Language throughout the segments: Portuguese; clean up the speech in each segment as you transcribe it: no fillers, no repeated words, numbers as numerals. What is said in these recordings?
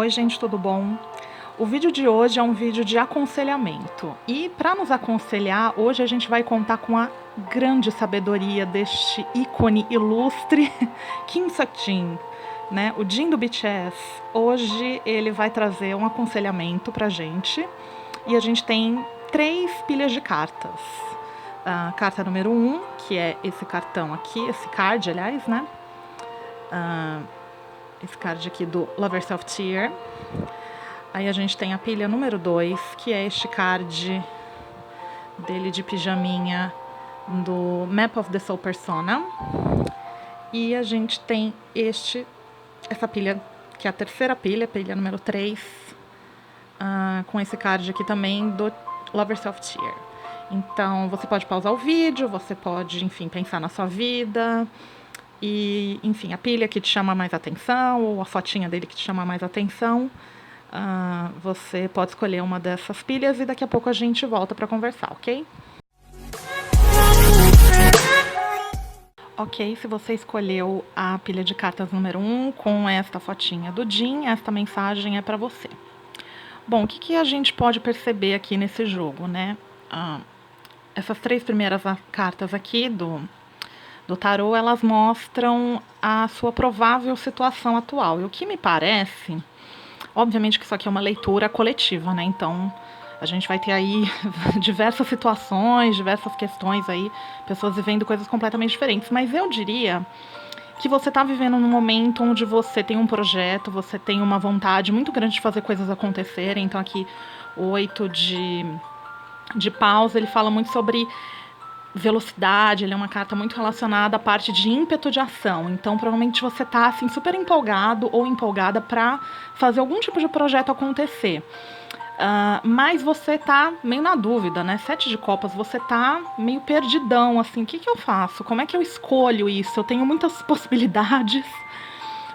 Oi gente, tudo bom? O vídeo de hoje é um vídeo de aconselhamento e para nos aconselhar, hoje a gente vai contar com a grande sabedoria deste ícone ilustre, Kim Seok-jin, né? O Jin do BTS. Hoje ele vai trazer um aconselhamento pra gente e a gente tem 3 pilhas de cartas. A carta número 1, que é esse cartão aqui, esse card, aliás, né? Esse card aqui do Love Yourself Tear. Aí a gente tem a pilha número 2, que é este card dele de pijaminha do Map of the Soul Persona. E a gente tem essa pilha, que é a terceira pilha número 3, com esse card aqui também do Love Yourself Tear. Então você pode pausar o vídeo, você pode, enfim, pensar na sua vida. E, enfim, a pilha que te chama mais atenção, ou a fotinha dele que te chama mais atenção, você pode escolher uma dessas pilhas e daqui a pouco a gente volta para conversar, ok? Ok, se você escolheu a pilha de cartas número 1 com esta fotinha do Jin, esta mensagem é para você. Bom, o que a gente pode perceber aqui nesse jogo, né? Essas 3 primeiras cartas aqui do tarô, elas mostram a sua provável situação atual. E o que me parece, obviamente que isso aqui é uma leitura coletiva, né? Então, a gente vai ter aí diversas situações, diversas questões aí, pessoas vivendo coisas completamente diferentes. Mas eu diria que você está vivendo num momento onde você tem um projeto, você tem uma vontade muito grande de fazer coisas acontecerem. Então, aqui, o 8 de paus, ele fala muito sobre velocidade, ele é uma carta muito relacionada à parte de ímpeto de ação. Então, provavelmente você tá, assim, super empolgado ou empolgada para fazer algum tipo de projeto acontecer. Mas você tá meio na dúvida, né? 7 de copas, você tá meio perdidão, assim, o que eu faço? Como é que eu escolho isso? Eu tenho muitas possibilidades,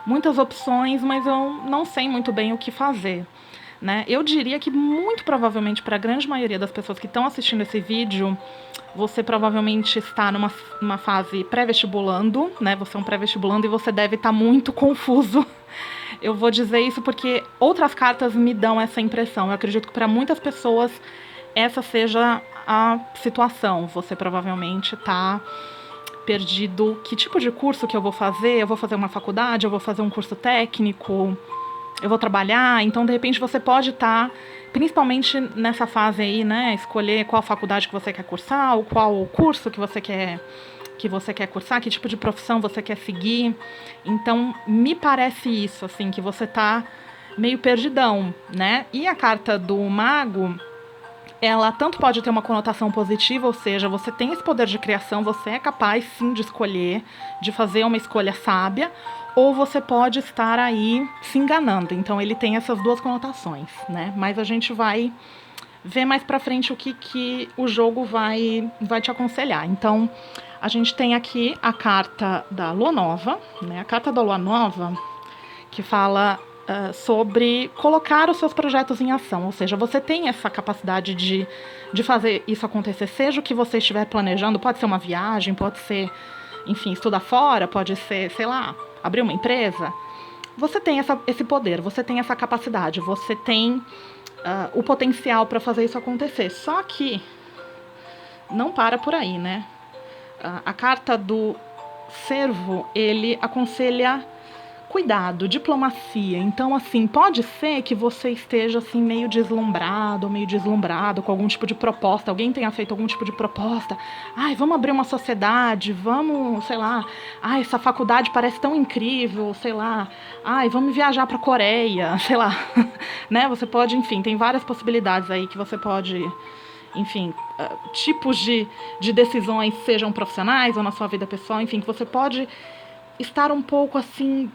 muitas opções, mas eu não sei muito bem o que fazer, né? Eu diria que muito provavelmente para a grande maioria das pessoas que estão assistindo esse vídeo, você provavelmente está numa fase pré-vestibulando, né? Você é um pré-vestibulando e você deve estar muito confuso. Eu vou dizer isso porque outras cartas me dão essa impressão. Eu acredito que para muitas pessoas essa seja a situação. Você provavelmente está perdido. Que tipo de curso que eu vou fazer? Eu vou fazer uma faculdade? Eu vou fazer um curso técnico? Eu vou trabalhar? Então, de repente, você pode estar, principalmente nessa fase aí, né? Escolher qual faculdade que você quer cursar, ou qual curso que você quer cursar, que tipo de profissão você quer seguir. Então, me parece isso, assim, que você tá meio perdidão, né? E a carta do mago, ela tanto pode ter uma conotação positiva, ou seja, você tem esse poder de criação, você é capaz, sim, de escolher, de fazer uma escolha sábia, ou você pode estar aí se enganando. Então, ele tem essas duas conotações, né? Mas a gente vai ver mais pra frente o que o jogo vai te aconselhar. Então, a gente tem aqui a carta da Lua Nova, né? A carta da Lua Nova, que fala sobre colocar os seus projetos em ação. Ou seja, você tem essa capacidade de fazer isso acontecer, seja o que você estiver planejando. Pode ser uma viagem, pode ser, enfim, estudar fora, pode ser, sei lá, abrir uma empresa. Você tem esse poder, você tem essa capacidade, você tem o potencial para fazer isso acontecer. Só que não para por aí, né? A carta do Servo, ele aconselha cuidado, diplomacia. Então, assim, pode ser que você esteja, assim, meio deslumbrado com algum tipo de proposta. Alguém tenha feito algum tipo de proposta. Ai, vamos abrir uma sociedade, vamos, sei lá. Ai, essa faculdade parece tão incrível, sei lá. Ai, vamos viajar pra Coreia, sei lá. Né? Você pode, enfim, tem várias possibilidades aí que você pode... Enfim, tipos de decisões, sejam profissionais ou na sua vida pessoal, enfim, que você pode estar um pouco assim,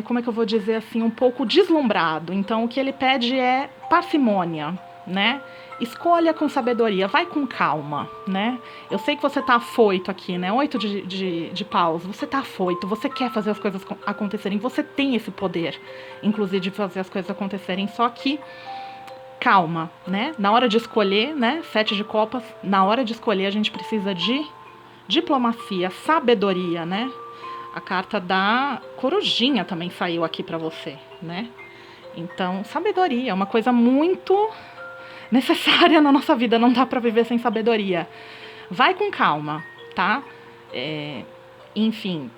como é que eu vou dizer assim, um pouco deslumbrado. Então, o que ele pede é parcimônia, né? Escolha com sabedoria, vai com calma, né? Eu sei que você tá afoito aqui, né? 8 de paus, você tá afoito, você quer fazer as coisas acontecerem, você tem esse poder, inclusive, de fazer as coisas acontecerem, só que calma, né? Na hora de escolher, né? 7 de copas, na hora de escolher a gente precisa de diplomacia, sabedoria, né? A carta da corujinha também saiu aqui pra você, né? Então, sabedoria é uma coisa muito necessária na nossa vida, não dá para viver sem sabedoria. Vai com calma, tá? Enfim,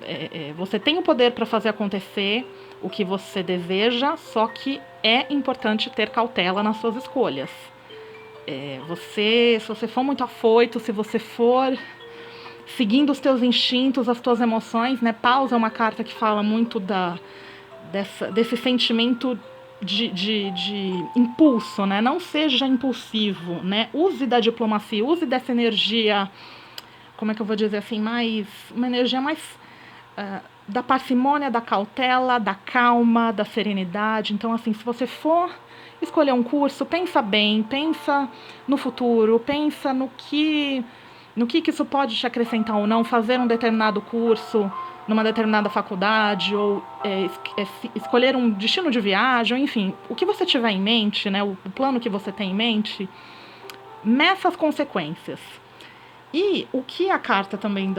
você tem o poder para fazer acontecer o que você deseja, só que é importante ter cautela nas suas escolhas. Se você for muito afoito, se você for seguindo os teus instintos, as tuas emoções, né? Pausa é uma carta que fala muito desse sentimento de impulso, né? Não seja impulsivo, né? Use da diplomacia, use dessa energia, como é que eu vou dizer assim, uma energia mais da parcimônia, da cautela, da calma, da serenidade. Então, assim, se você for escolher um curso, pensa bem, pensa no futuro, pensa no que isso pode te acrescentar ou não, fazer um determinado curso numa determinada faculdade, ou escolher um destino de viagem, ou enfim, o que você tiver em mente, né, o plano que você tem em mente, meça as consequências. E o que a carta também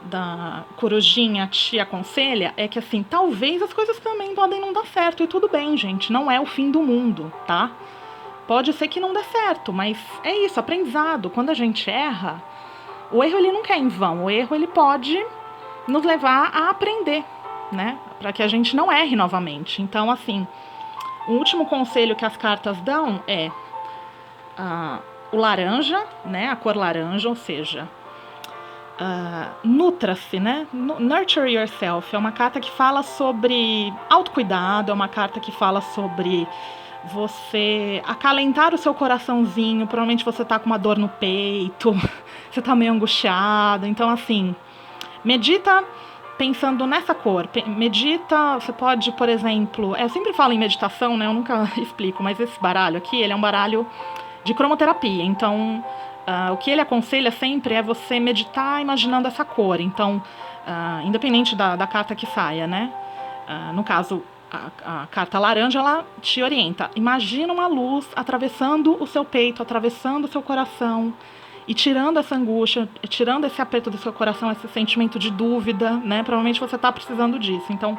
da corujinha te aconselha é que, assim, talvez as coisas também podem não dar certo, e tudo bem, gente, não é o fim do mundo, tá? Pode ser que não dê certo, mas é isso, aprendizado. Quando a gente erra, o erro ele nunca é em vão, o erro ele pode nos levar a aprender, né? Para que a gente não erre novamente. Então, assim, o último conselho que as cartas dão é o laranja, né? A cor laranja, ou seja, nutra-se, né? Nurture yourself. É uma carta que fala sobre autocuidado, é uma carta que fala sobre você acalentar o seu coraçãozinho. Provavelmente você tá com uma dor no peito, você tá meio angustiado. Então, assim, medita pensando nessa cor. Medita, você pode, por exemplo... Eu sempre falo em meditação, né? Eu nunca explico, mas esse baralho aqui, ele é um baralho de cromoterapia. Então, o que ele aconselha sempre é você meditar imaginando essa cor. Então, independente da carta que saia, né? No caso, a carta laranja, ela te orienta. Imagina uma luz atravessando o seu peito, atravessando o seu coração e tirando essa angústia, tirando esse aperto do seu coração, esse sentimento de dúvida, né? Provavelmente você está precisando disso. Então,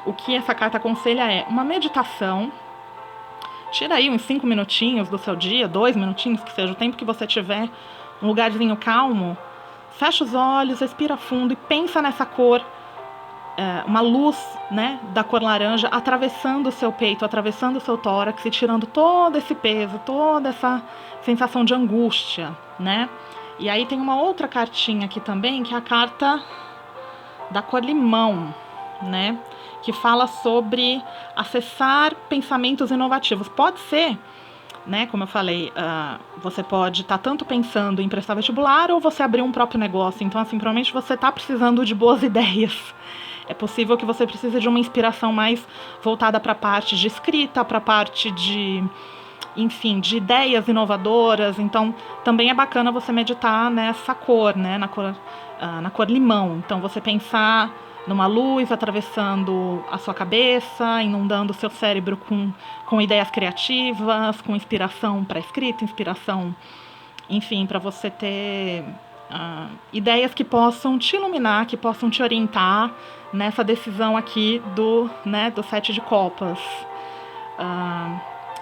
o que essa carta aconselha é uma meditação. Tira aí uns 5 minutinhos do seu dia, 2 minutinhos, que seja o tempo que você tiver, um lugarzinho calmo. Fecha os olhos, respira fundo e pensa nessa cor. Uma luz, né, da cor laranja atravessando o seu peito, atravessando o seu tórax e tirando todo esse peso, toda essa sensação de angústia, né? E aí tem uma outra cartinha aqui também, que é a carta da cor limão, né? Que fala sobre acessar pensamentos inovativos. Pode ser, né, como eu falei, você pode estar tanto pensando em prestar vestibular ou você abrir um próprio negócio. Então, assim, provavelmente você está precisando de boas ideias. É possível que você precise de uma inspiração mais voltada para a parte de escrita, para a parte de, enfim, de ideias inovadoras. Então, também é bacana você meditar nessa cor, né, na cor limão. Então, você pensar numa luz atravessando a sua cabeça, inundando o seu cérebro com ideias criativas, com inspiração para escrita, inspiração, enfim, para você ter ideias que possam te iluminar, que possam te orientar nessa decisão aqui do 7 de copas.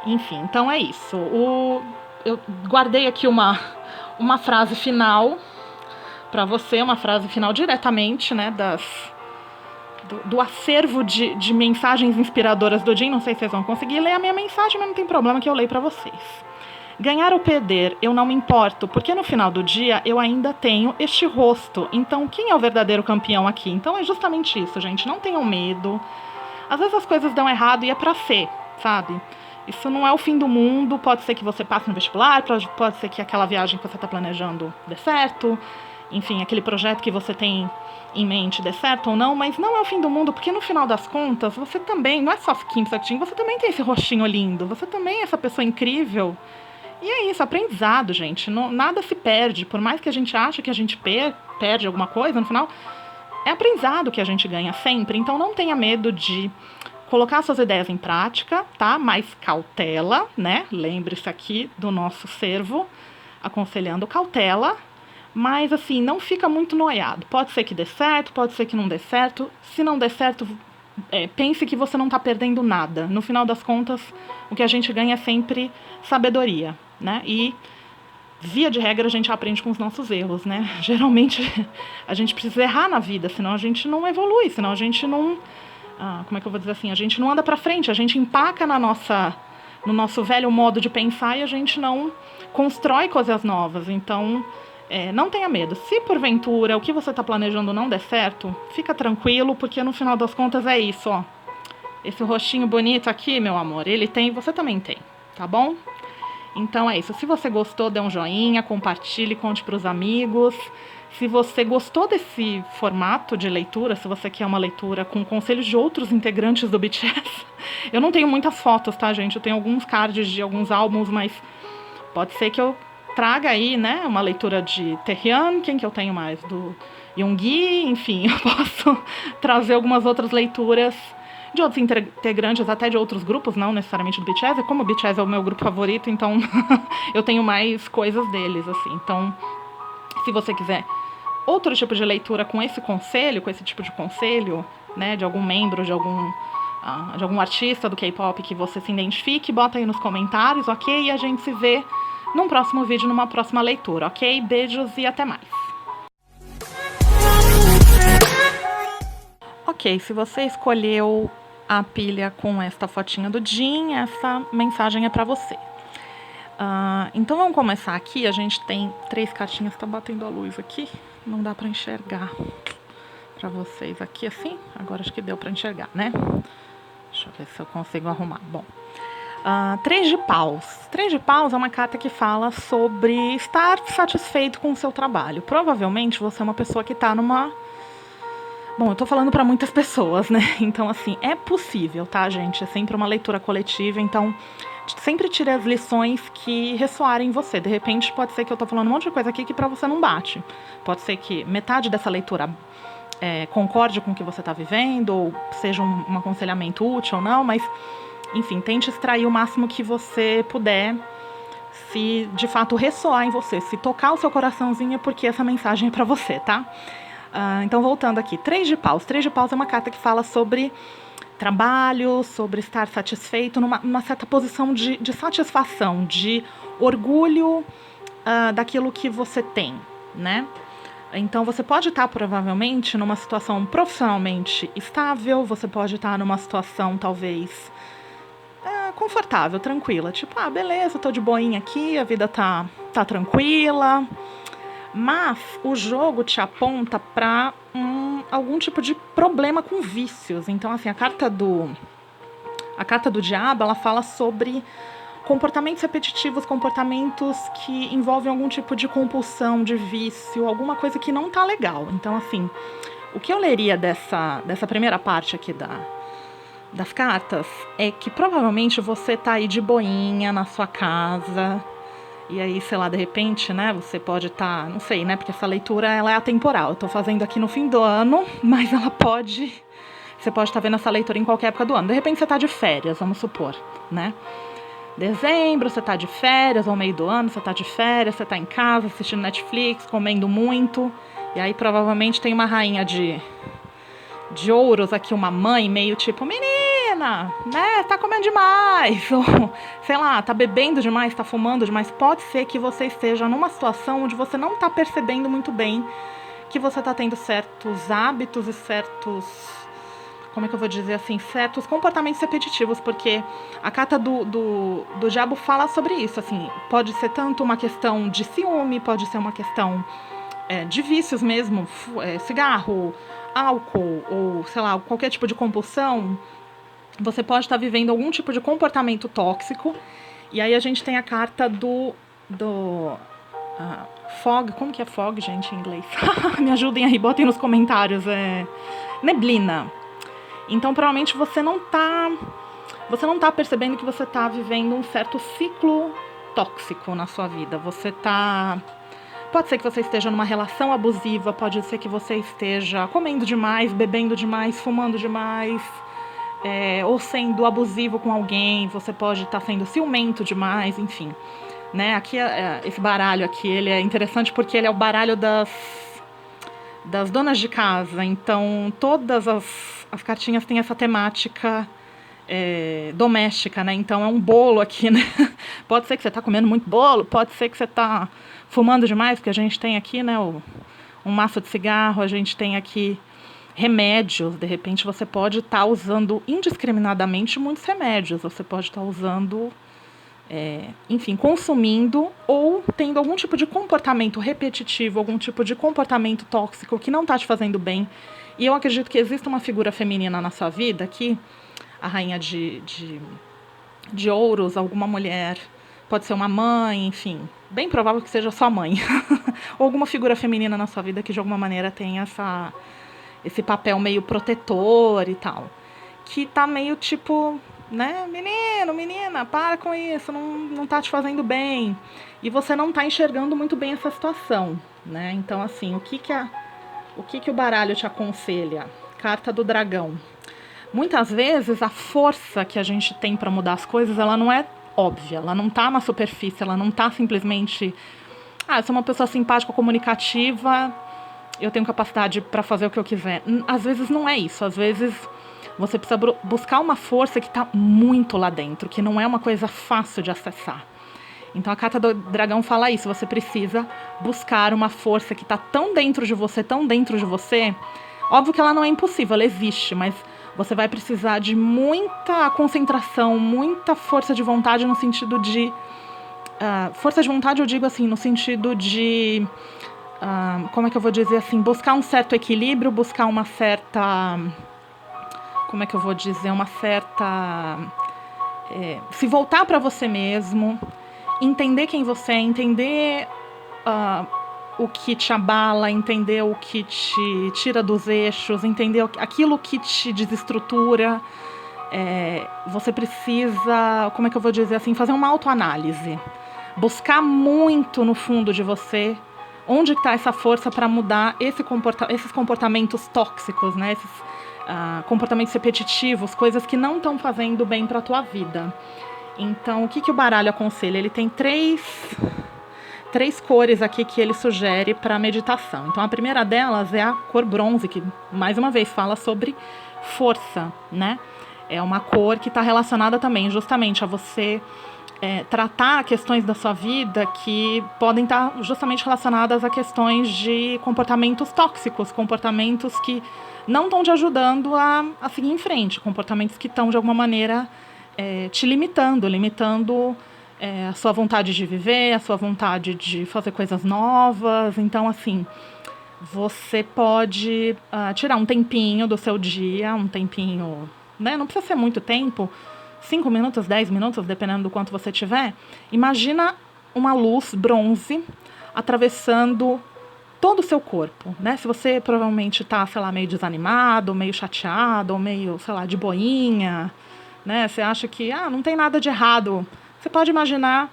Enfim, então é isso. Eu guardei aqui uma frase final para você, uma frase final diretamente, né, do acervo de mensagens inspiradoras do Jim. Não sei se vocês vão conseguir ler a minha mensagem, mas não tem problema que eu leio para vocês. Ganhar ou perder, eu não me importo, porque no final do dia eu ainda tenho este rosto. Então, quem é o verdadeiro campeão aqui? Então é justamente isso, gente. Não tenham medo. Às vezes as coisas dão errado e é pra ser, sabe? Isso não é o fim do mundo. Pode ser que você passe no vestibular, pode ser que aquela viagem que você está planejando dê certo. Enfim, aquele projeto que você tem em mente dê certo ou não, mas não é o fim do mundo, porque no final das contas, você também, não é só Kim Satin, você também tem esse rostinho lindo, você também é essa pessoa incrível. E é isso, aprendizado, gente. Nada se perde. Por mais que a gente ache que a gente perde alguma coisa, no final, é aprendizado que a gente ganha sempre. Então não tenha medo de colocar suas ideias em prática, tá? Mas cautela, né? Lembre-se aqui do nosso servo aconselhando cautela. Mas, assim, não fica muito noiado. Pode ser que dê certo, pode ser que não dê certo. Se não der certo, pense que você não está perdendo nada. No final das contas, o que a gente ganha é sempre sabedoria, né? E, via de regra, a gente aprende com os nossos erros, né? Geralmente, a gente precisa errar na vida, senão a gente não evolui, senão a gente não... como é que eu vou dizer assim? A gente não anda pra frente, a gente empaca no nosso velho modo de pensar e a gente não constrói coisas novas. Então, não tenha medo. Se porventura o que você está planejando não der certo, fica tranquilo, porque no final das contas é isso, ó. Esse rostinho bonito aqui, meu amor, ele tem, você também tem, tá bom? Então é isso. Se você gostou, dê um joinha, compartilhe, conte pros amigos. Se você gostou desse formato de leitura, se você quer uma leitura com conselhos de outros integrantes do BTS, eu não tenho muitas fotos, tá, gente? Eu tenho alguns cards de alguns álbuns, mas pode ser que eu traga aí, né, uma leitura de Taehyun, quem que eu tenho mais? Do Yoongi, enfim, eu posso trazer algumas outras leituras de outros integrantes, até de outros grupos, não necessariamente do BTS. Como o BTS é o meu grupo favorito, então eu tenho mais coisas deles, assim. Então, se você quiser outro tipo de leitura com esse conselho, com esse tipo de conselho, né, de algum membro, de algum artista do K-pop que você se identifique, bota aí nos comentários, ok? E a gente se vê num próximo vídeo, numa próxima leitura, ok? Beijos e até mais. Ok, se você escolheu a pilha com esta fotinha do Jin, essa mensagem é pra você. Então vamos começar aqui. A gente tem 3 cartinhas. Tá batendo a luz aqui, não dá pra enxergar pra vocês aqui assim. Agora acho que deu pra enxergar, né? Deixa eu ver se eu consigo arrumar. Bom, 3 de paus. 3 de paus é uma carta que fala sobre estar satisfeito com o seu trabalho. Provavelmente você é uma pessoa que tá numa... Bom, eu tô falando pra muitas pessoas, né? Então, assim, é possível, tá, gente? É sempre uma leitura coletiva, então sempre tire as lições que ressoarem em você. De repente, pode ser que eu tô falando um monte de coisa aqui que pra você não bate. Pode ser que metade dessa leitura concorde com o que você tá vivendo, ou seja um aconselhamento útil ou não, mas, enfim, tente extrair o máximo que você puder, se de fato ressoar em você, se tocar o seu coraçãozinho, porque essa mensagem é pra você, tá? Então, voltando aqui, 3 de paus. 3 de paus é uma carta que fala sobre trabalho, sobre estar satisfeito, numa certa posição de satisfação, de orgulho daquilo que você tem, né? Então, você pode estar, provavelmente, numa situação profissionalmente estável, você pode estar numa situação, talvez, confortável, tranquila. Tipo, beleza, tô de boinha aqui, a vida tá tranquila... Mas o jogo te aponta para algum tipo de problema com vícios. Então, assim, a carta do diabo, ela fala sobre comportamentos repetitivos, comportamentos que envolvem algum tipo de compulsão, de vício, alguma coisa que não tá legal. Então, assim, o que eu leria dessa primeira parte aqui das cartas é que provavelmente você tá aí de boinha na sua casa. E aí, sei lá, de repente, né, você pode estar, não sei, né, porque essa leitura, ela é atemporal. Eu tô fazendo aqui no fim do ano, mas você pode estar vendo essa leitura em qualquer época do ano. De repente você tá de férias, vamos supor, né? Dezembro, você tá de férias, ao meio do ano, você tá de férias, você tá em casa, assistindo Netflix, comendo muito. E aí, provavelmente, tem uma rainha de ouros aqui, uma mãe meio tipo, menina, né, tá comendo demais, ou, sei lá, tá bebendo demais, tá fumando demais. Pode ser que você esteja numa situação onde você não tá percebendo muito bem que você tá tendo certos hábitos e certos, como é que eu vou dizer assim, certos comportamentos repetitivos, porque a carta do diabo fala sobre isso, assim, pode ser tanto uma questão de ciúme, pode ser uma questão de vícios mesmo, cigarro, álcool ou, sei lá, qualquer tipo de compulsão. Você pode estar vivendo algum tipo de comportamento tóxico. E aí a gente tem a carta do fog. Como que é fog, gente, em inglês? Me ajudem aí, botem nos comentários. Neblina. Então, provavelmente você não tá percebendo que você tá vivendo um certo ciclo tóxico na sua vida. Pode ser que você esteja numa relação abusiva, pode ser que você esteja comendo demais, bebendo demais, fumando demais, ou sendo abusivo com alguém, você pode estar sendo ciumento demais, enfim. Né? Aqui, esse baralho aqui, ele é interessante porque ele é o baralho das donas de casa. Então, todas as cartinhas têm essa temática doméstica, né? Então, é um bolo aqui, né? Pode ser que você tá comendo muito bolo, pode ser que você tá fumando demais, porque a gente tem aqui, né, um maço de cigarro, a gente tem aqui remédios. De repente, você pode estar usando indiscriminadamente muitos remédios. Você pode estar usando, enfim, consumindo ou tendo algum tipo de comportamento repetitivo, algum tipo de comportamento tóxico que não está te fazendo bem. E eu acredito que existe uma figura feminina na sua vida aqui, a rainha de ouros, alguma mulher, pode ser uma mãe, enfim, bem provável que seja sua mãe, ou alguma figura feminina na sua vida que de alguma maneira tem esse papel meio protetor e tal, que tá meio tipo, né, menino, menina, para com isso, não tá te fazendo bem, e você não tá enxergando muito bem essa situação, né? Então, assim, o que o baralho te aconselha? Carta do dragão. Muitas vezes a força que a gente tem para mudar as coisas, ela não é óbvia, ela não tá na superfície, ela não tá simplesmente, eu sou uma pessoa simpática, comunicativa, eu tenho capacidade para fazer o que eu quiser. Às vezes não é isso, às vezes você precisa buscar uma força que está muito lá dentro, que não é uma coisa fácil de acessar. Então a carta do dragão fala isso, você precisa buscar uma força que está tão dentro de você, tão dentro de você. Óbvio que ela não é impossível, ela existe, mas você vai precisar de muita concentração, muita força de vontade no sentido de... força de vontade eu digo assim, no sentido de... como é que eu vou dizer assim? Buscar um certo equilíbrio, buscar uma certa... como é que eu vou dizer? Uma certa... se voltar para você mesmo, entender quem você é, entender o que te abala, entender o que te tira dos eixos, entender aquilo que te desestrutura. Você precisa, como é que eu vou dizer assim, fazer uma autoanálise. Buscar muito no fundo de você onde está essa força para mudar esses comportamentos tóxicos, né? Esses comportamentos repetitivos, coisas que não estão fazendo bem para a tua vida. Então, o que o baralho aconselha? Ele tem três cores aqui que ele sugere para meditação. Então, a primeira delas é a cor bronze, que, mais uma vez, fala sobre força, né? É uma cor que está relacionada também justamente a você tratar questões da sua vida que podem estar justamente relacionadas a questões de comportamentos tóxicos, comportamentos que não estão te ajudando a seguir em frente, comportamentos que estão, de alguma maneira, te limitando a sua vontade de viver, a sua vontade de fazer coisas novas. Então, assim, você pode tirar um tempinho do seu dia, um tempinho, né? Não precisa ser muito tempo, 5 minutos, 10 minutos, dependendo do quanto você tiver. Imagina uma luz bronze atravessando todo o seu corpo, né? Se você provavelmente está, sei lá, meio desanimado, meio chateado, ou meio, sei lá, de boinha, né? Você acha que, não tem nada de errado. Você pode imaginar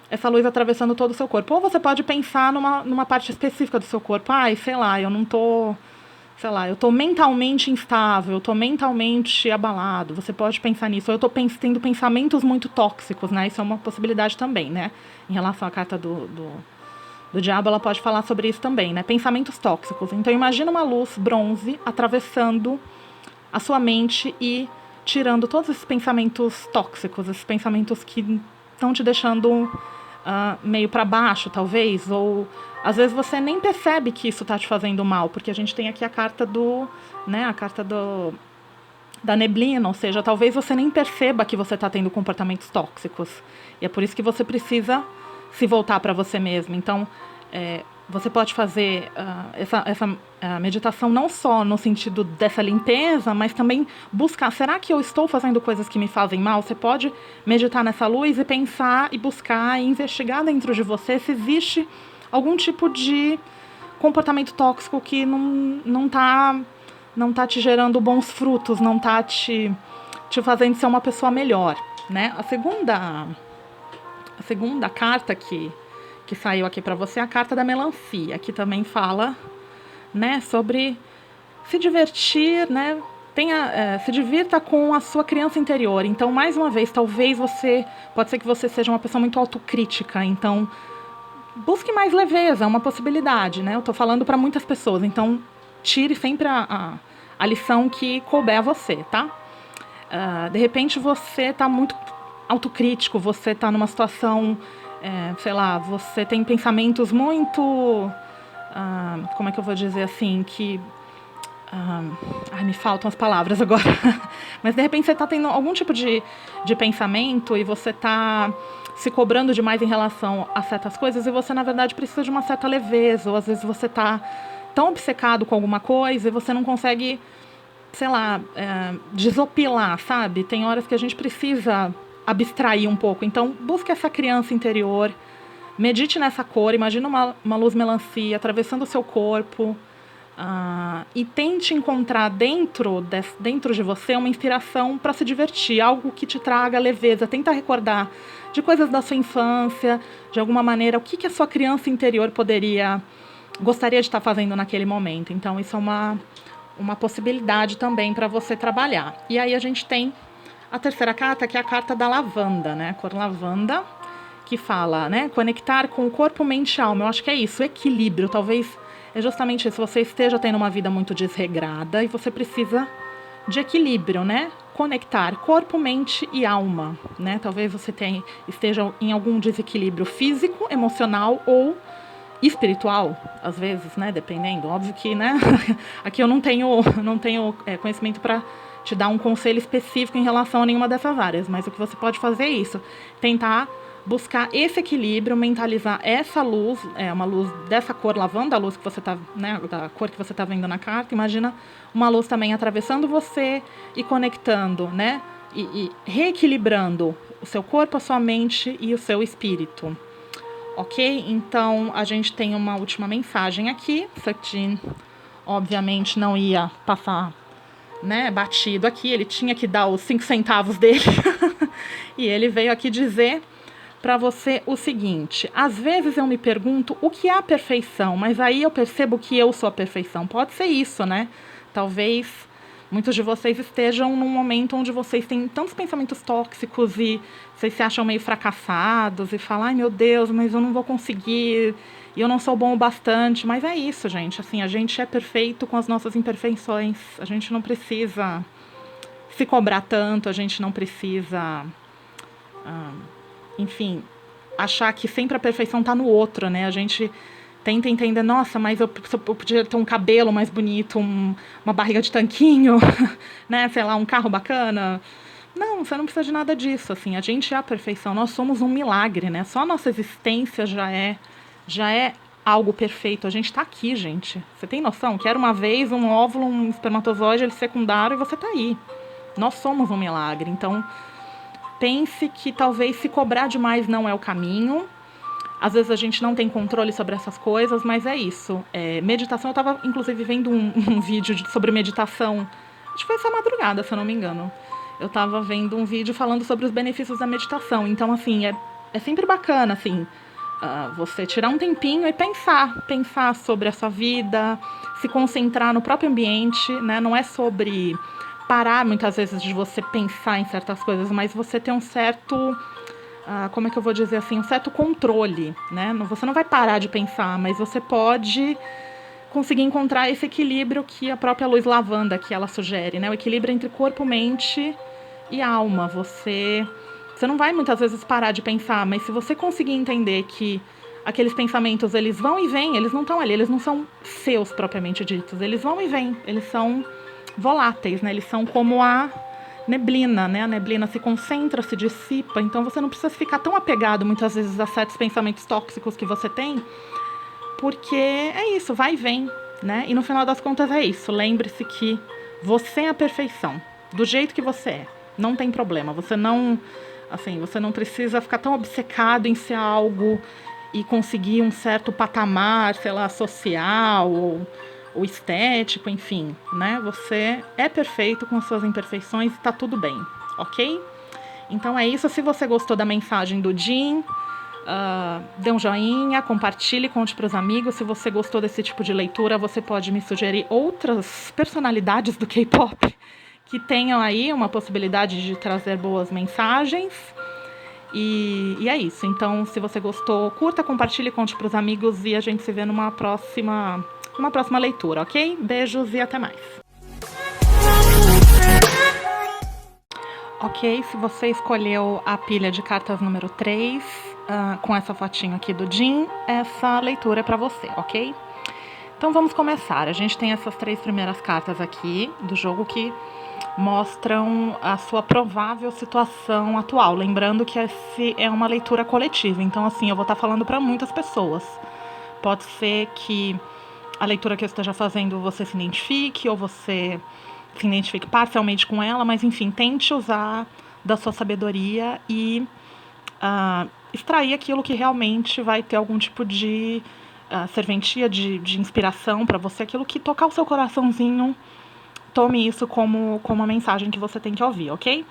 essa luz atravessando todo o seu corpo. Ou você pode pensar numa parte específica do seu corpo. Sei lá, eu não tô... sei lá, eu tô mentalmente instável, eu tô mentalmente abalado. Você pode pensar nisso. Ou eu tô tendo pensamentos muito tóxicos, né? Isso é uma possibilidade também, né? Em relação à carta do diabo, ela pode falar sobre isso também, né? Pensamentos tóxicos. Então, imagina uma luz bronze atravessando a sua mente e tirando todos esses pensamentos tóxicos, esses pensamentos que estão te deixando meio para baixo, talvez, ou às vezes você nem percebe que isso está te fazendo mal, porque a gente tem aqui a carta da neblina, ou seja, talvez você nem perceba que você está tendo comportamentos tóxicos, e é por isso que você precisa se voltar para você mesmo. Então, você pode fazer essa meditação não só no sentido dessa limpeza, mas também buscar, será que eu estou fazendo coisas que me fazem mal? Você pode meditar nessa luz e pensar e buscar e investigar dentro de você se existe algum tipo de comportamento tóxico que não tá te gerando bons frutos, não tá te fazendo ser uma pessoa melhor, né? A segunda carta que saiu aqui para você é a carta da melancia, que também fala, né, sobre se divertir, né? Se divirta com a sua criança interior. Então, mais uma vez, pode ser que você seja uma pessoa muito autocrítica, então busque mais leveza, é uma possibilidade, né? Eu tô falando para muitas pessoas, então tire sempre a lição que couber a você, tá? De repente você tá muito autocrítico, você tá numa situação, sei lá, você tem pensamentos muito, como é que eu vou dizer assim, que... ai, me faltam as palavras agora. Mas de repente você tá tendo algum tipo de pensamento e você tá se cobrando demais em relação a certas coisas e você, na verdade, precisa de uma certa leveza, ou às vezes você tá tão obcecado com alguma coisa e você não consegue, sei lá, desopilar, sabe? Tem horas que a gente precisa abstrair um pouco. Então, busque essa criança interior, medite nessa cor, imagine uma luz melancia atravessando o seu corpo, e tente encontrar dentro de você uma inspiração para se divertir, algo que te traga leveza. Tenta recordar de coisas da sua infância, de alguma maneira, o que a sua criança interior gostaria de estar fazendo naquele momento. Então, isso é uma possibilidade também para você trabalhar. E aí a gente tem a terceira carta, que é a carta da lavanda, né? A cor lavanda, que fala, né? Conectar com o corpo, mente e alma. Eu acho que é isso, equilíbrio. Talvez é justamente isso. Você esteja tendo uma vida muito desregrada e você precisa de equilíbrio, né? Conectar corpo, mente e alma, né? Talvez você esteja em algum desequilíbrio físico, emocional ou espiritual, às vezes, né? Dependendo. Óbvio que, né? Aqui eu não tenho conhecimento para te dar um conselho específico em relação a nenhuma dessas áreas, mas o que você pode fazer é isso, tentar buscar esse equilíbrio, mentalizar essa luz, uma luz dessa cor lavanda, a luz que você tá, né, da cor que você tá vendo na carta. Imagina uma luz também atravessando você e conectando, né, e reequilibrando o seu corpo, a sua mente e o seu espírito. Ok? Então, a gente tem uma última mensagem aqui. Sachin, obviamente, não ia passar, né, batido aqui. Ele tinha que dar os 5 centavos dele. E ele veio aqui dizer para você o seguinte: às vezes eu me pergunto o que é a perfeição, mas aí eu percebo que eu sou a perfeição. Pode ser isso, né? Talvez muitos de vocês estejam num momento onde vocês têm tantos pensamentos tóxicos e vocês se acham meio fracassados e falam, ai meu Deus, mas eu não vou conseguir, e eu não sou bom o bastante. Mas é isso, gente, assim, a gente é perfeito com as nossas imperfeições, a gente não precisa se cobrar tanto, a gente não precisa, enfim, achar que sempre a perfeição tá no outro, né? A gente tenta entender, nossa, mas eu podia ter um cabelo mais bonito, uma barriga de tanquinho, né? Sei lá, um carro bacana. Não, você não precisa de nada disso, assim. A gente é a perfeição, nós somos um milagre, né? Só a nossa existência já é algo perfeito. A gente tá aqui, gente. Você tem noção que era uma vez um óvulo, um espermatozoide, eles fecundaram e você tá aí. Nós somos um milagre. Então, pense que talvez se cobrar demais não é o caminho. Às vezes a gente não tem controle sobre essas coisas, mas é isso. Meditação, eu estava inclusive vendo um vídeo sobre meditação, acho que foi essa madrugada, se eu não me engano. Eu estava vendo um vídeo falando sobre os benefícios da meditação. Então, assim, é sempre bacana, assim, você tirar um tempinho e pensar sobre a sua vida, se concentrar no próprio ambiente, né? Não é sobre parar, muitas vezes, de você pensar em certas coisas, mas você ter um certo... como é que eu vou dizer assim, um certo controle, né? Você não vai parar de pensar, mas você pode conseguir encontrar esse equilíbrio que a própria luz lavanda que ela sugere, né? O equilíbrio entre corpo, mente e alma. Você não vai muitas vezes parar de pensar, mas se você conseguir entender que aqueles pensamentos, eles vão e vêm, eles não estão ali, eles não são seus propriamente ditos, eles vão e vêm, eles são voláteis, né? Eles são como a neblina, né? A neblina se concentra, se dissipa, então você não precisa ficar tão apegado muitas vezes a certos pensamentos tóxicos que você tem, porque é isso, vai e vem, né? E no final das contas é isso, lembre-se que você é a perfeição, do jeito que você é, não tem problema, você não precisa ficar tão obcecado em ser algo e conseguir um certo patamar, sei lá, social ou estético, enfim, né? Você é perfeito com as suas imperfeições e tá tudo bem, ok? Então é isso. Se você gostou da mensagem do Jin, dê um joinha, compartilhe, conte para os amigos. Se você gostou desse tipo de leitura, você pode me sugerir outras personalidades do K-pop que tenham aí uma possibilidade de trazer boas mensagens. E é isso. Então, se você gostou, curta, compartilhe, conte para os amigos e a gente se vê numa próxima uma próxima leitura, ok? Beijos e até mais. Ok, se você escolheu a pilha de cartas número 3, com essa fotinho aqui do Jin, essa leitura é para você, ok? Então vamos começar. A gente tem essas 3 primeiras cartas aqui do jogo que mostram a sua provável situação atual. Lembrando que essa é uma leitura coletiva, então assim, eu vou estar falando para muitas pessoas. Pode ser que a leitura que eu esteja fazendo você se identifique, ou você se identifique parcialmente com ela, mas enfim, tente usar da sua sabedoria e extrair aquilo que realmente vai ter algum tipo de serventia, de inspiração para você, aquilo que tocar o seu coraçãozinho. Tome isso como uma mensagem que você tem que ouvir, ok?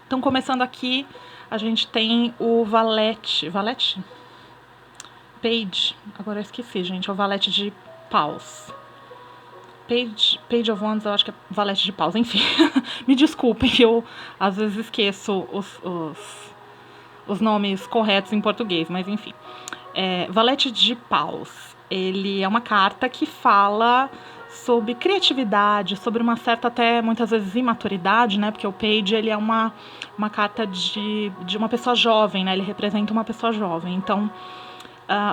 Então, começando aqui, a gente tem o valete. Valete? Page. Agora eu esqueci, gente. É o valete de paus. Page of Wands, eu acho que é valete de paus. Enfim, me desculpem, eu às vezes esqueço os nomes corretos em português, mas enfim. Valete de paus. Ele é uma carta que fala sobre criatividade, sobre uma certa até muitas vezes imaturidade, né? Porque o Page, ele é uma carta de uma pessoa jovem, né? Ele representa uma pessoa jovem. Então,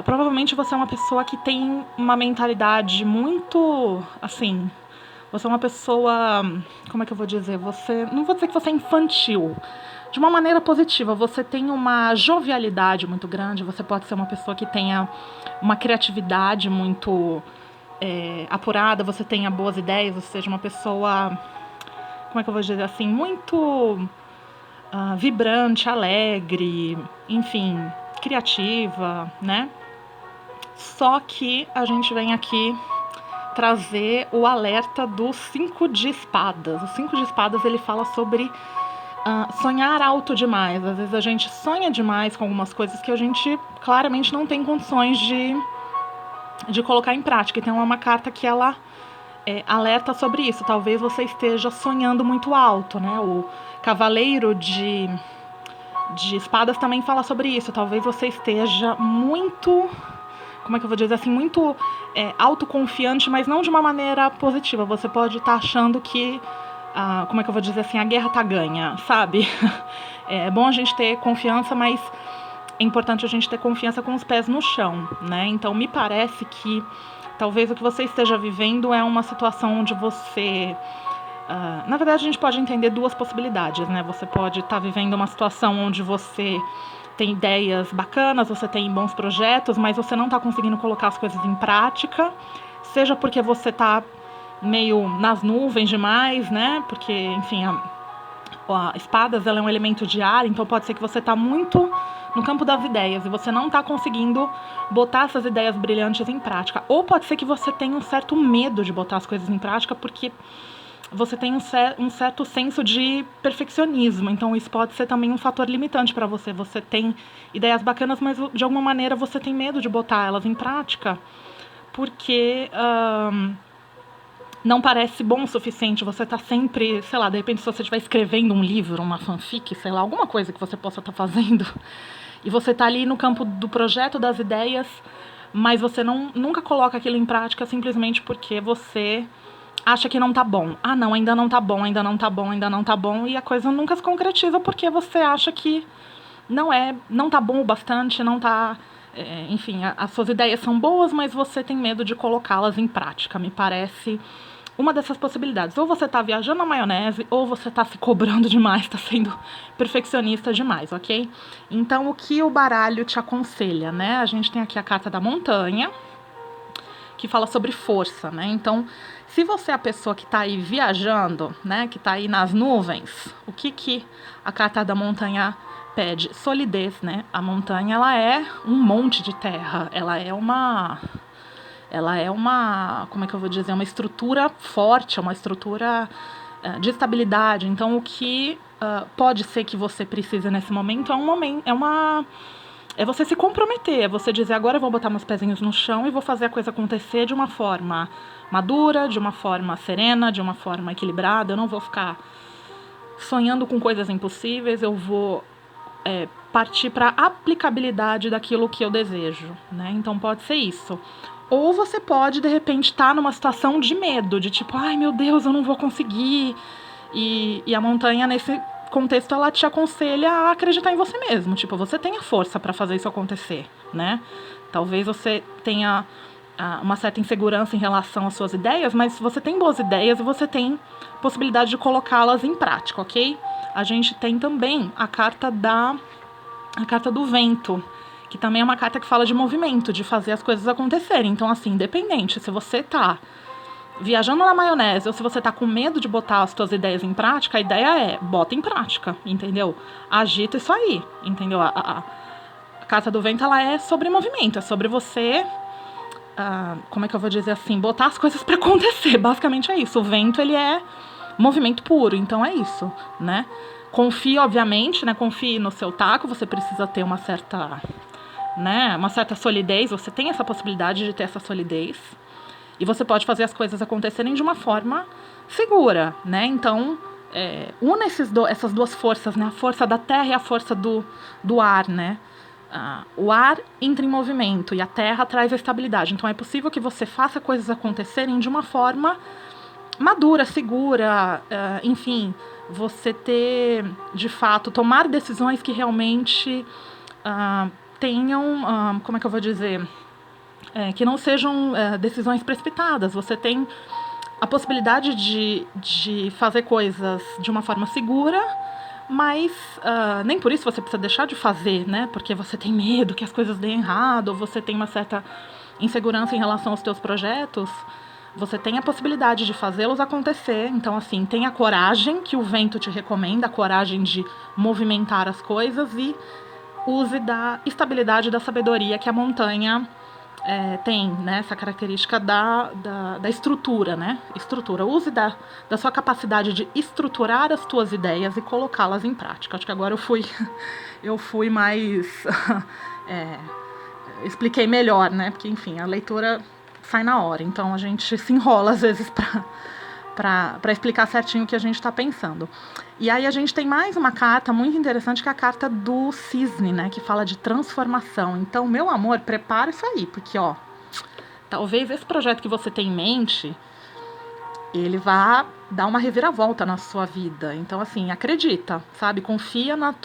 provavelmente você é uma pessoa que tem uma mentalidade muito, assim, você é uma pessoa, como é que eu vou dizer? Não vou dizer que você é infantil, de uma maneira positiva, você tem uma jovialidade muito grande, você pode ser uma pessoa que tenha uma criatividade muito apurada, você tenha boas ideias, você seja uma pessoa, como é que eu vou dizer assim, muito vibrante, alegre, enfim, criativa, né? Só que a gente vem aqui trazer o alerta do 5 de espadas. O 5 de espadas, ele fala sobre sonhar alto demais. Às vezes a gente sonha demais com algumas coisas que a gente claramente não tem condições de colocar em prática. Então é uma carta que ela alerta sobre isso. Talvez você esteja sonhando muito alto, né? O cavaleiro de espadas também fala sobre isso. Talvez você esteja muito, como é que eu vou dizer assim, muito autoconfiante, mas não de uma maneira positiva. Você pode estar achando que, como é que eu vou dizer assim, a guerra tá ganha, sabe? É bom a gente ter confiança, mas é importante a gente ter confiança com os pés no chão, né? Então me parece que talvez o que você esteja vivendo é uma situação onde você... na verdade, a gente pode entender 2 possibilidades, né? Você pode estar vivendo uma situação onde você tem ideias bacanas, você tem bons projetos, mas você não está conseguindo colocar as coisas em prática, seja porque você está meio nas nuvens demais, né? Porque, enfim, a espadas, ela é um elemento de ar, então pode ser que você está muito no campo das ideias e você não está conseguindo botar essas ideias brilhantes em prática. Ou pode ser que você tenha um certo medo de botar as coisas em prática porque você tem um certo senso de perfeccionismo, então isso pode ser também um fator limitante para você. Você tem ideias bacanas, mas de alguma maneira você tem medo de botar elas em prática porque não parece bom o suficiente. Você tá sempre, sei lá, de repente se você estiver escrevendo um livro, uma fanfic, sei lá, alguma coisa que você possa estar fazendo, e você tá ali no campo do projeto, das ideias, mas você nunca coloca aquilo em prática simplesmente porque você acha que não tá bom. Ah, não, ainda não tá bom, ainda não tá bom, ainda não tá bom, e a coisa nunca se concretiza porque você acha que não tá bom o bastante, não tá... enfim, as suas ideias são boas, mas você tem medo de colocá-las em prática. Me parece uma dessas possibilidades. Ou você tá viajando na maionese, ou você tá se cobrando demais, tá sendo perfeccionista demais, ok? Então, o que o baralho te aconselha, né? A gente tem aqui a carta da montanha, que fala sobre força, né? Então, se você é a pessoa que tá aí viajando, né? Que tá aí nas nuvens, o que a carta da montanha pede? Solidez, né? A montanha, ela é um monte de terra, ela é uma, como é que eu vou dizer, uma estrutura forte, uma estrutura de estabilidade. Então, o que pode ser que você precise nesse momento é você se comprometer, é você dizer, agora eu vou botar meus pezinhos no chão e vou fazer a coisa acontecer de uma forma madura, de uma forma serena, de uma forma equilibrada. Eu não vou ficar sonhando com coisas impossíveis, eu vou partir para a aplicabilidade daquilo que eu desejo, né? Então pode ser isso. Ou você pode, de repente, estar numa situação de medo, de tipo, ai meu Deus, eu não vou conseguir. E a montanha, nesse contexto, ela te aconselha a acreditar em você mesmo. Tipo, você tem a força para fazer isso acontecer, né? Talvez você tenha uma certa insegurança em relação às suas ideias, mas você tem boas ideias e você tem possibilidade de colocá-las em prática, ok? A gente tem também a carta do vento, que também é uma carta que fala de movimento, de fazer as coisas acontecerem. Então, assim, independente se você tá viajando na maionese ou se você tá com medo de botar as suas ideias em prática, a ideia é, bota em prática, entendeu? Agita isso aí, entendeu? A carta do vento, ela é sobre movimento, é sobre você, como é que eu vou dizer assim, botar as coisas pra acontecer, basicamente é isso. O vento, ele é movimento puro, então é isso, né? Confie, obviamente, né? Confie no seu taco, você precisa ter uma certa solidez, você tem essa possibilidade de ter essa solidez, e você pode fazer as coisas acontecerem de uma forma segura, né? Então, una essas duas forças, né? A força da terra e a força do ar, né? O ar entra em movimento e a terra traz a estabilidade. Então, é possível que você faça coisas acontecerem de uma forma madura, segura, enfim, você ter, de fato, tomar decisões que realmente tenham, como é que eu vou dizer, que não sejam decisões precipitadas. Você tem a possibilidade de fazer coisas de uma forma segura, mas nem por isso você precisa deixar de fazer, né? Porque você tem medo que as coisas deem errado, ou você tem uma certa insegurança em relação aos teus projetos. Você tem a possibilidade de fazê-los acontecer. Então, assim, tenha a coragem que o vento te recomenda, a coragem de movimentar as coisas, e use da estabilidade e da sabedoria que a montanha tem, né? Essa característica da estrutura, né? Estrutura. Use da sua capacidade de estruturar as tuas ideias e colocá-las em prática. Acho que agora eu fui mais... expliquei melhor, né? Porque, enfim, a leitura sai na hora, então a gente se enrola às vezes para explicar certinho o que a gente está pensando. E aí a gente tem mais uma carta muito interessante, que é a carta do cisne, né? Que fala de transformação. Então, meu amor, prepara isso aí, porque, ó, talvez esse projeto que você tem em mente, ele vá dar uma reviravolta na sua vida. Então, assim, acredita, sabe? Confia nos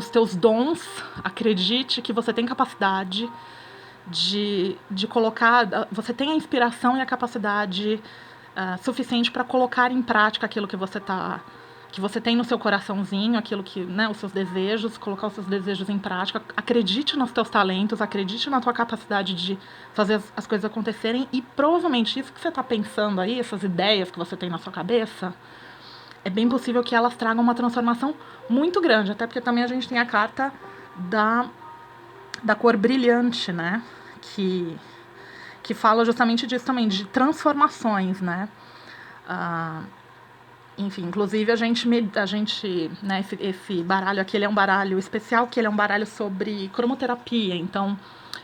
teus dons, acredite que você tem capacidade de colocar, você tem a inspiração e a capacidade suficiente para colocar em prática aquilo que você tem no seu coraçãozinho, aquilo que, né, os seus desejos, colocar os seus desejos em prática. Acredite nos teus talentos, acredite na tua capacidade de fazer as coisas acontecerem, e provavelmente isso que você está pensando aí, essas ideias que você tem na sua cabeça, é bem possível que elas tragam uma transformação muito grande, até porque também a gente tem a carta da cor brilhante, né? Que fala justamente disso também, de transformações, né? Enfim, inclusive a gente né, esse baralho aqui, ele é um baralho especial, que ele é um baralho sobre cromoterapia. Então,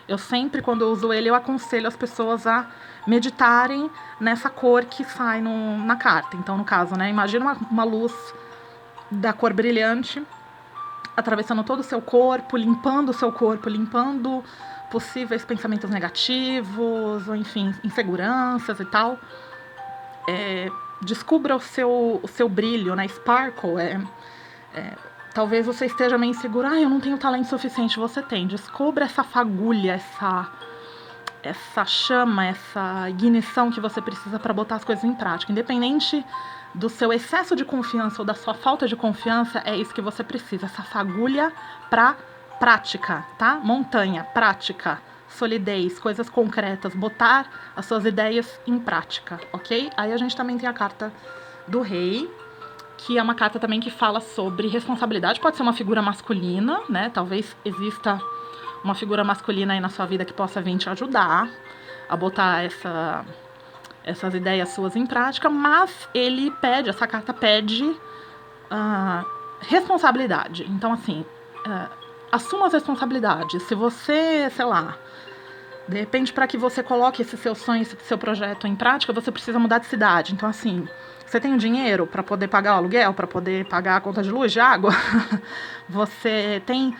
eu sempre, quando eu uso ele, eu aconselho as pessoas a meditarem nessa cor que sai na carta. Então, no caso, né, imagina uma luz da cor brilhante atravessando todo o seu corpo, limpando o seu corpo, limpando possíveis pensamentos negativos, ou enfim, inseguranças e tal. Descubra o seu brilho, né? Sparkle. Talvez você esteja meio inseguro. Eu não tenho talento suficiente. Você tem. Descubra essa fagulha, essa chama, essa ignição que você precisa para botar as coisas em prática. Independente do seu excesso de confiança ou da sua falta de confiança, é isso que você precisa. Essa fagulha para prática, tá? Montanha, prática, solidez, coisas concretas, botar as suas ideias em prática, ok? Aí a gente também tem a carta do rei, que é uma carta também que fala sobre responsabilidade. Pode ser uma figura masculina, né? Talvez exista uma figura masculina aí na sua vida que possa vir te ajudar a botar essas ideias suas em prática, mas essa carta pede responsabilidade. Então, assim, assuma as responsabilidades. Se você, sei lá, de repente, para que você coloque esse seu sonho, esse seu projeto em prática, você precisa mudar de cidade. Então, assim, você tem o dinheiro para poder pagar o aluguel, para poder pagar a conta de luz, de água? Você tem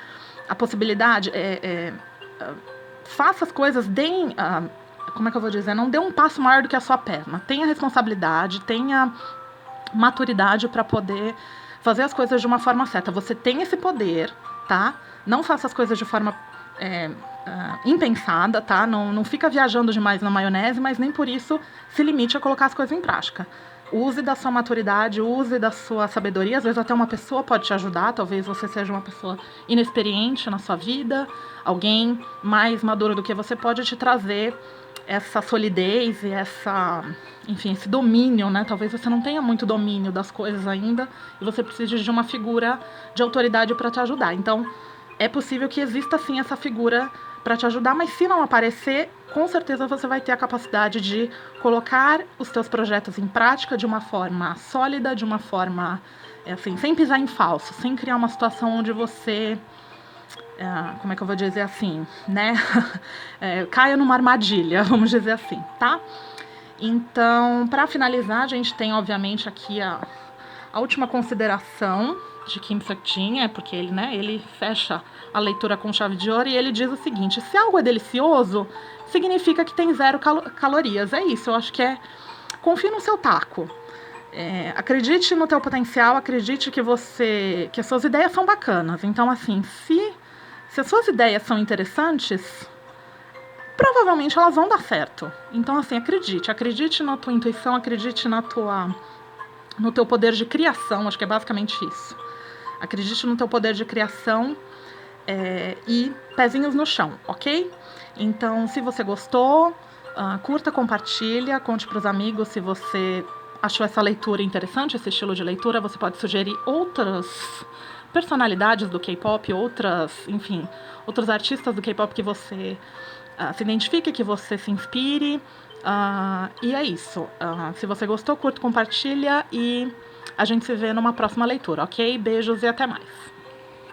a possibilidade, faça as coisas, como é que eu vou dizer? Não dê um passo maior do que a sua perna. Tenha responsabilidade, tenha maturidade para poder fazer as coisas de uma forma certa. Você tem esse poder, tá? Não faça as coisas de forma impensada, tá? Não fica viajando demais na maionese, mas nem por isso se limite a colocar as coisas em prática. Use da sua maturidade, use da sua sabedoria. Às vezes até uma pessoa pode te ajudar. Talvez você seja uma pessoa inexperiente na sua vida. Alguém mais maduro do que você pode te trazer essa solidez e esse domínio, né? Talvez você não tenha muito domínio das coisas ainda e você precise de uma figura de autoridade para te ajudar. Então, é possível que exista sim essa figura para te ajudar, mas se não aparecer, com certeza você vai ter a capacidade de colocar os teus projetos em prática de uma forma sólida, de uma forma, sem pisar em falso, sem criar uma situação onde você, como é que eu vou dizer assim, né? Caia numa armadilha, vamos dizer assim, tá? Então, para finalizar, a gente tem, obviamente, aqui a última consideração de Kim Seok-jin, porque ele fecha a leitura com chave de ouro e ele diz o seguinte: se algo é delicioso, significa que tem 0 calorias. É isso, eu acho que confie no seu taco. Acredite no teu potencial, acredite que as suas ideias são bacanas. Então, assim, se as suas ideias são interessantes, provavelmente elas vão dar certo. Então, assim, acredite na tua intuição, acredite no teu poder de criação, acho que é basicamente isso. Acredite no teu poder de criação e pezinhos no chão, ok? Então, se você gostou, curta, compartilha, conte para os amigos. Se você achou essa leitura interessante, esse estilo de leitura, você pode sugerir outras personalidades do K-pop, outros artistas do K-pop que você se identifique, que você se inspire. E é isso. Se você gostou, curta, compartilha e a gente se vê numa próxima leitura, ok? Beijos e até mais.